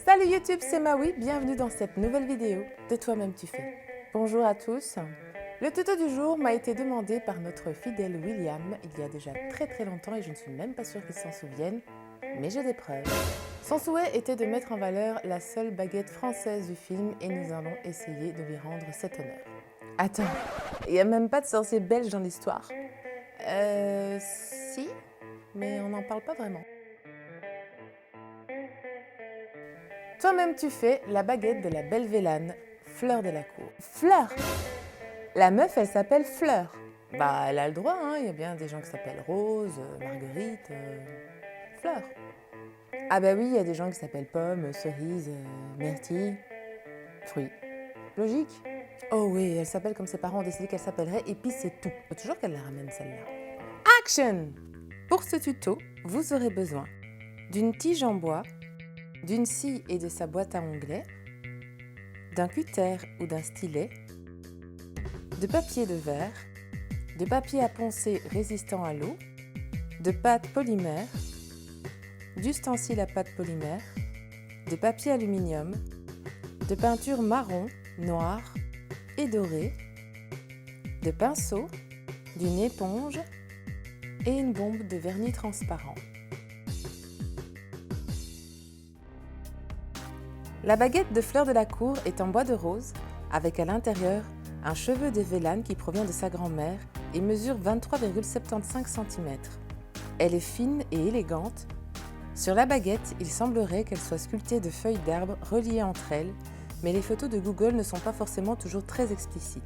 Salut YouTube, c'est Maui, bienvenue dans cette nouvelle vidéo de Toi-même tu fais. Bonjour à tous. Le tuto du jour m'a été demandé par notre fidèle William il y a déjà très longtemps et je ne suis même pas sûre qu'il s'en souvienne, mais j'ai des preuves. Son souhait était de mettre en valeur la seule baguette française du film et nous allons essayer de lui rendre cet honneur. Attends, il n'y a même pas de sorcier belge dans l'histoire. Si, mais on n'en parle pas vraiment. Toi-même tu fais la baguette de la belle Vélane, Fleur de la Cour. Fleur! La meuf, elle s'appelle Fleur. Bah, elle a le droit, hein, il y a bien des gens qui s'appellent Rose, Marguerite, Fleur. Ah bah oui, il y a des gens qui s'appellent Pomme, Cerise, Myrtille, Fruit. Logique? Oh oui, elle s'appelle comme ses parents ont décidé qu'elle s'appellerait et puis c'est tout. Faut toujours qu'elle la ramène celle-là. Action! Pour ce tuto, vous aurez besoin d'une tige en bois, d'une scie et de sa boîte à onglets, d'un cutter ou d'un stylet, de papier de verre, de papier à poncer résistant à l'eau, de pâte polymère, d'ustensiles à pâte polymère, de papier aluminium, de peinture marron, noire et dorée, de pinceau, d'une éponge et une bombe de vernis transparent. La baguette de Fleur de la Cour est en bois de rose, avec à l'intérieur un cheveu de Vélane qui provient de sa grand-mère et mesure 23,75 cm. Elle est fine et élégante. Sur la baguette, il semblerait qu'elle soit sculptée de feuilles d'arbres reliées entre elles, mais les photos de Google ne sont pas forcément toujours très explicites.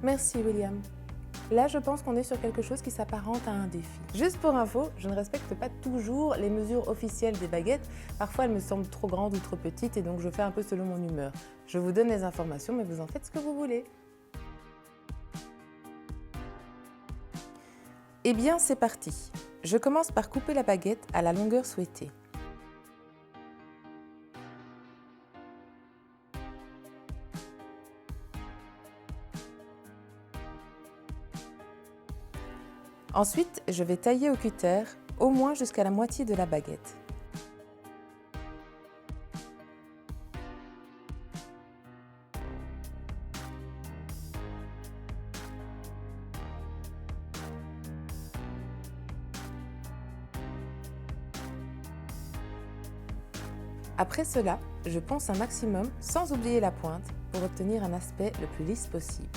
Merci William. Là, je pense qu'on est sur quelque chose qui s'apparente à un défi. Juste pour info, je ne respecte pas toujours les mesures officielles des baguettes. Parfois, elles me semblent trop grandes ou trop petites et donc je fais un peu selon mon humeur. Je vous donne les informations, mais vous en faites ce que vous voulez. Eh bien, c'est parti. Je commence par couper la baguette à la longueur souhaitée. Ensuite, je vais tailler au cutter, au moins jusqu'à la moitié de la baguette. Après cela, je ponce un maximum sans oublier la pointe pour obtenir un aspect le plus lisse possible.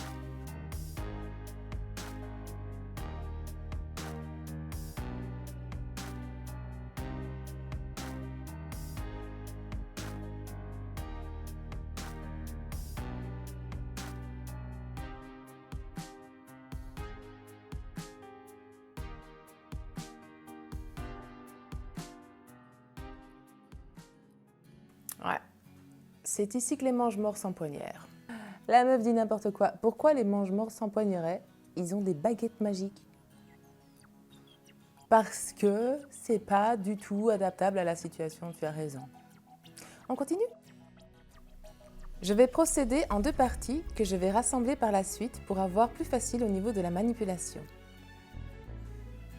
Ouais, c'est ici que les mange-morts s'empoignèrent. La meuf dit n'importe quoi. Pourquoi les mange-morts s'empoigneraient? Ils ont des baguettes magiques. Parce que c'est pas du tout adaptable à la situation, tu as raison. On continue? Je vais procéder en deux parties que je vais rassembler par la suite pour avoir plus facile au niveau de la manipulation.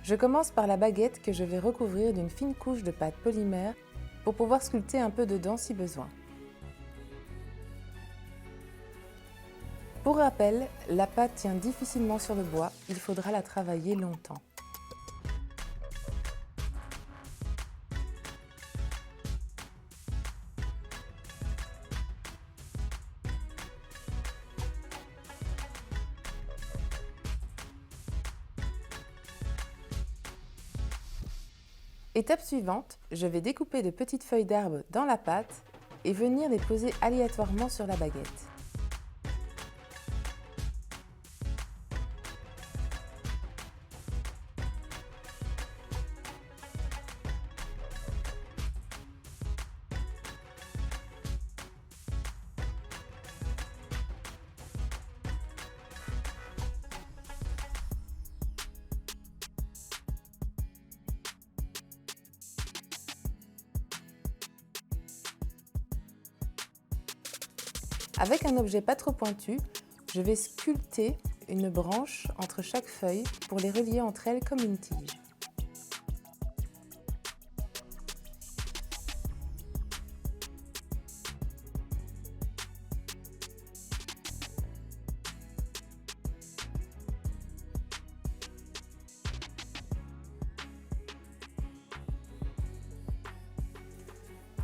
Je commence par la baguette que je vais recouvrir d'une fine couche de pâte polymère pour pouvoir sculpter un peu dedans si besoin. Pour rappel, la pâte tient difficilement sur le bois, il faudra la travailler longtemps. Étape suivante, je vais découper de petites feuilles d'arbre dans la pâte et venir les poser aléatoirement sur la baguette. Avec un objet pas trop pointu, je vais sculpter une branche entre chaque feuille pour les relier entre elles comme une tige.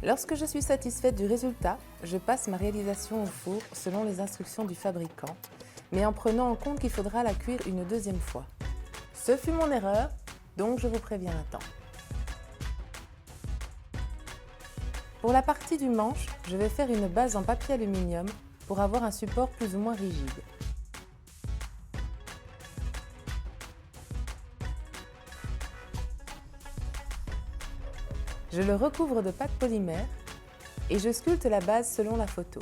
Lorsque je suis satisfaite du résultat, je passe ma réalisation au four selon les instructions du fabricant, mais en prenant en compte qu'il faudra la cuire une deuxième fois. Ce fut mon erreur, donc je vous préviens à temps. Pour la partie du manche, je vais faire une base en papier aluminium pour avoir un support plus ou moins rigide. Je le recouvre de pâte polymère et je sculpte la base selon la photo.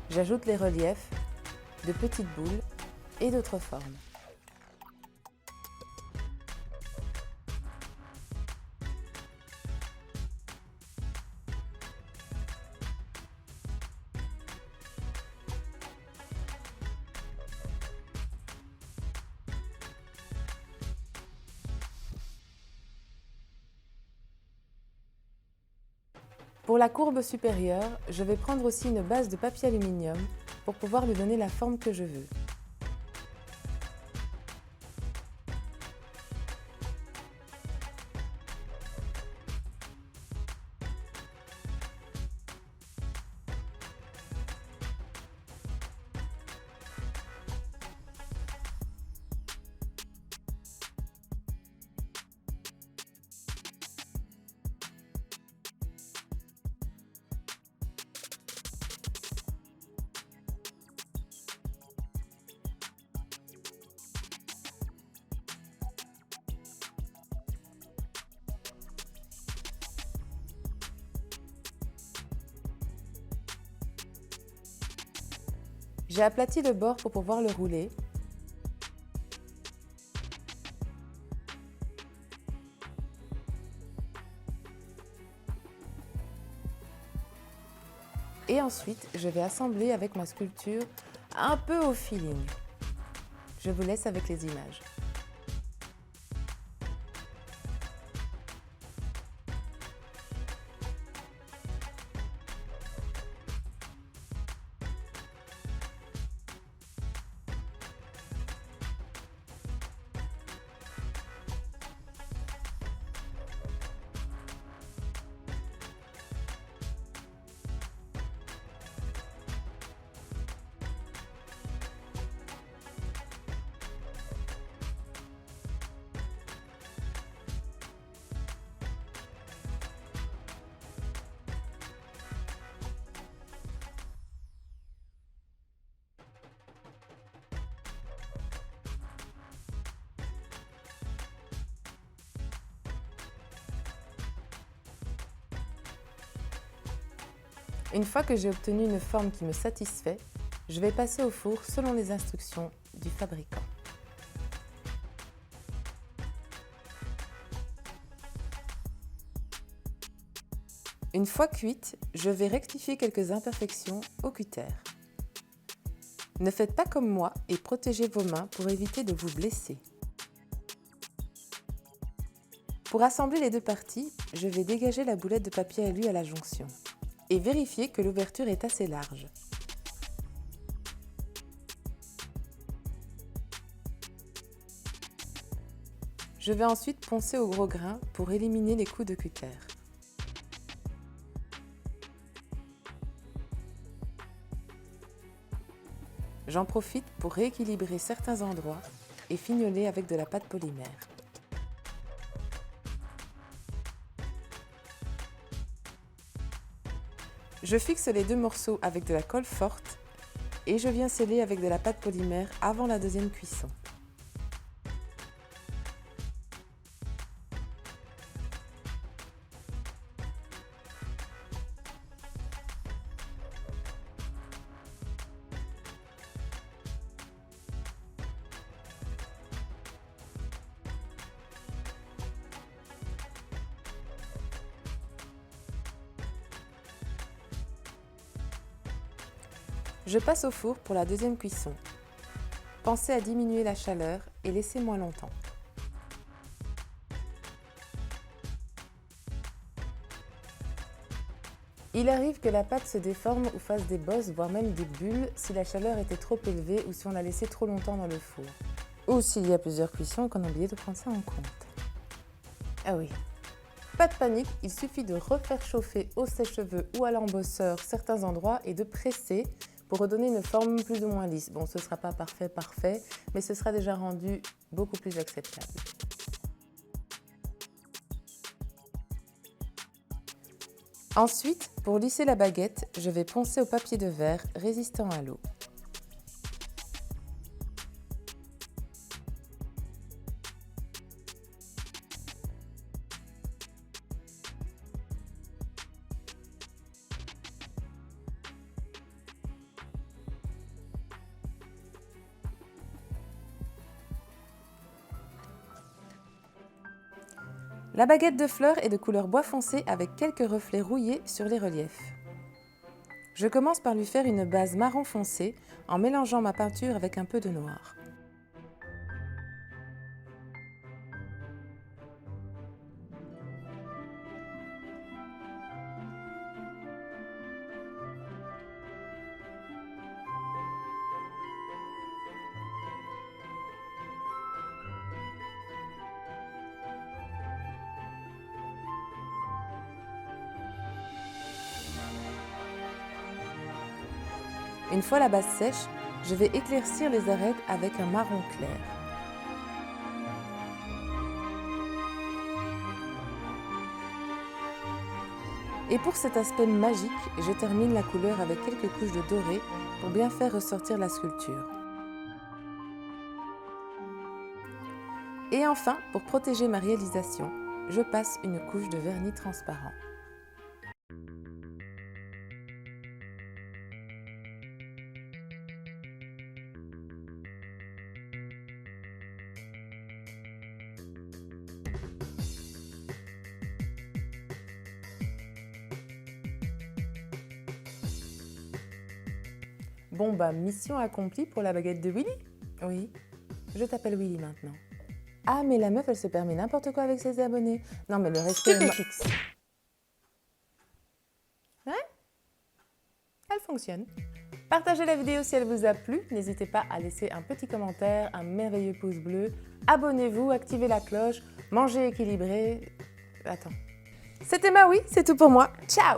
J'ajoute les reliefs, de petites boules et d'autres formes. Pour la courbe supérieure, je vais prendre aussi une base de papier aluminium pour pouvoir lui donner la forme que je veux. J'ai aplati le bord pour pouvoir le rouler. Et ensuite, je vais assembler avec ma sculpture un peu au feeling. Je vous laisse avec les images. Une fois que j'ai obtenu une forme qui me satisfait, je vais passer au four selon les instructions du fabricant. Une fois cuite, je vais rectifier quelques imperfections au cutter. Ne faites pas comme moi et protégez vos mains pour éviter de vous blesser. Pour assembler les deux parties, je vais dégager la boulette de papier alu à la jonction et vérifier que l'ouverture est assez large. Je vais ensuite poncer au gros grain pour éliminer les coups de cutter. J'en profite pour rééquilibrer certains endroits et fignoler avec de la pâte polymère. Je fixe les deux morceaux avec de la colle forte et je viens sceller avec de la pâte polymère avant la deuxième cuisson. Je passe au four pour la deuxième cuisson. Pensez à diminuer la chaleur et laissez moins longtemps. Il arrive que la pâte se déforme ou fasse des bosses, voire même des bulles, si la chaleur était trop élevée ou si on l'a laissé trop longtemps dans le four. Ou s'il y a plusieurs cuissons et qu'on a oublié de prendre ça en compte. Ah oui. Pas de panique, il suffit de refaire chauffer au sèche-cheveux ou à l'embosseur certains endroits et de presser pour redonner une forme plus ou moins lisse. Bon, ce ne sera pas parfait, mais ce sera déjà rendu beaucoup plus acceptable. Ensuite, pour lisser la baguette, je vais poncer au papier de verre résistant à l'eau. La baguette de fleurs est de couleur bois foncé avec quelques reflets rouillés sur les reliefs. Je commence par lui faire une base marron foncé en mélangeant ma peinture avec un peu de noir. Une fois la base sèche, je vais éclaircir les arêtes avec un marron clair. Et pour cet aspect magique, je termine la couleur avec quelques couches de doré pour bien faire ressortir la sculpture. Et enfin, pour protéger ma réalisation, je passe une couche de vernis transparent. Bon bah, mission accomplie pour la baguette de Willy. Oui, je t'appelle Willy maintenant. Ah, mais la meuf, elle se permet n'importe quoi avec ses abonnés. Non, mais le respect est fixe. Ouais, elle fonctionne. Partagez la vidéo si elle vous a plu. N'hésitez pas à laisser un petit commentaire, un merveilleux pouce bleu. Abonnez-vous, activez la cloche, mangez équilibré. Attends. C'était Maui, c'est tout pour moi. Ciao!